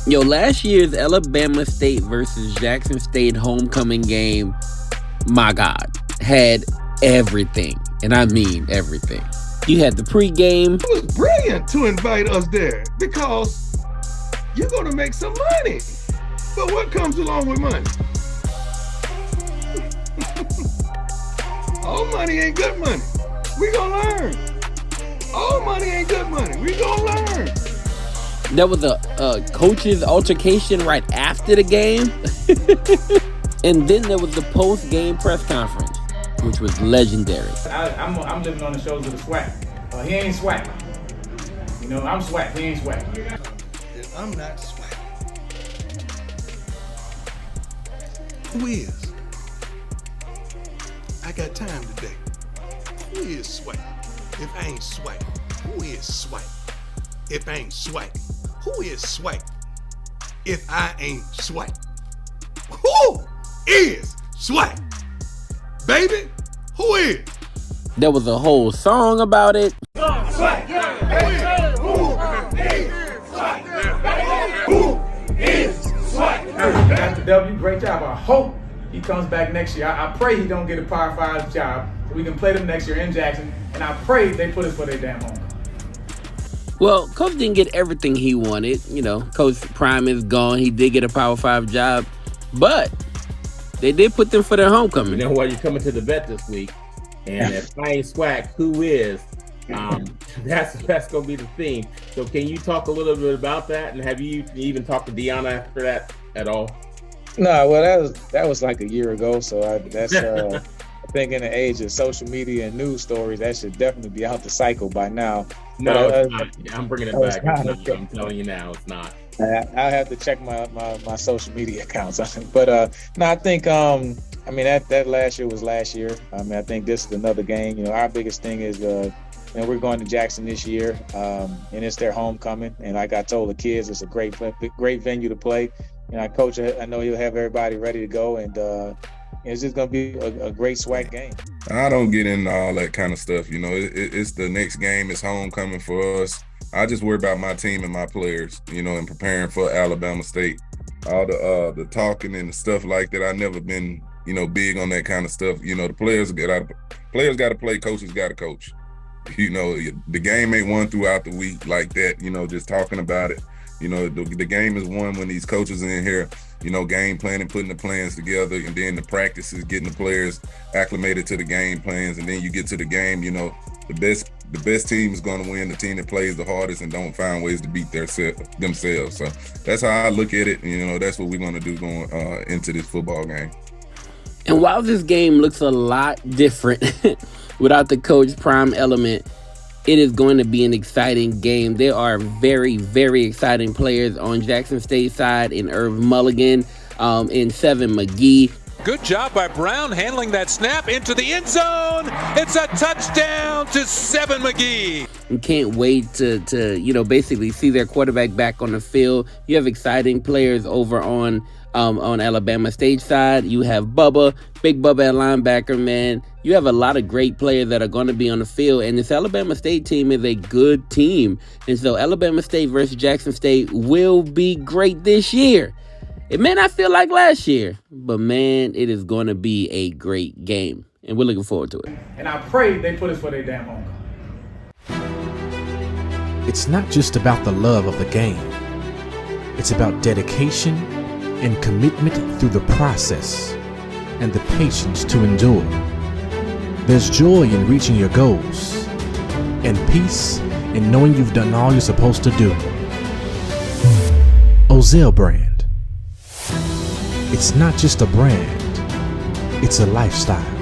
Yo, last year's Alabama State versus Jackson State homecoming game, my God, had everything. And I mean everything. You had the pregame. It was brilliant to invite us there because you're going to make some money. But what comes along with money? All money ain't good money. We gonna learn. All money ain't good money. We gonna learn. There was a coach's altercation right after the game. And then there was the post-game press conference, which was legendary. I'm living on the shoulders of the SWAC. He ain't SWAC. You know, I'm SWAC. He ain't SWAC. And I'm not SWAC. Who is? I got time today. Who is SWAC? If I ain't SWAC, who is SWAC? If I ain't SWAC, who is SWAC? If I ain't SWAC, who is SWAC? Baby, who is? There was a whole song about it. SWAC, who is SWAC? After W, great job. I hope he comes back next year. I pray he don't get a Power 5 job so we can play them next year in Jackson. And I pray they put us for their damn home. Well, Coach didn't get everything he wanted. You know, Coach Prime is gone. He did get a Power 5 job. But they did put them for their homecoming. You know what? You're coming to the vet this week. And if I ain't SWAC, who is? That's going to be the theme. So can you talk a little bit about that? And have you even talked to Deion after that at all? No, well, that was like a year ago. So that's I think in the age of social media and news stories, that should definitely be out the cycle by now. No, it's not. I'm bringing it back. I'm telling you now, it's not. I'll have to check my social media accounts. But no, I think I mean that last year was last year. I mean, I think this is another game. You know, our biggest thing is we're going to Jackson this year, and it's their homecoming. And like I told the kids, it's a great venue to play. You know, Coach, I know he'll have everybody ready to go, and it's just going to be a great SWAC game. I don't get into all that kind of stuff. You know, it's the next game. It's homecoming for us. I just worry about my team and my players, you know, and preparing for Alabama State. All the talking and the stuff like that, I've never been, you know, big on that kind of stuff. You know, the players got to play, coaches got to coach. You know, the game ain't won throughout the week like that, you know, just talking about it. You know, the game is won when these coaches are in here, you know, game planning, putting the plans together, and then the practices, getting the players acclimated to the game plans, and then you get to the game, you know, the best team is going to win, the team that plays the hardest and don't find ways to beat themselves. So that's how I look at it. You know, that's what we're going to do going into this football game. And while this game looks a lot different without the Coach Prime element, it is going to be an exciting game. There are very, very exciting players on Jackson State side in Irv Mulligan, in Seven McGee. Good job by Brown handling that snap into the end zone. It's a touchdown to Seven McGee. You can't wait to you know, basically see their quarterback back on the field. You have exciting players over on Alabama State side. You have Bubba, Big Bubba at linebacker, man. You have a lot of great players that are going to be on the field, and this Alabama State team is a good team. And so Alabama State versus Jackson State will be great this year. It may not feel like last year, but man, it is going to be a great game, and we're looking forward to it. And I pray they put us for their damn home. It's not just about the love of the game. It's about dedication and commitment through the process and the patience to endure. There's joy in reaching your goals and peace in knowing you've done all you're supposed to do. Ozell brand. It's not just a brand, it's a lifestyle.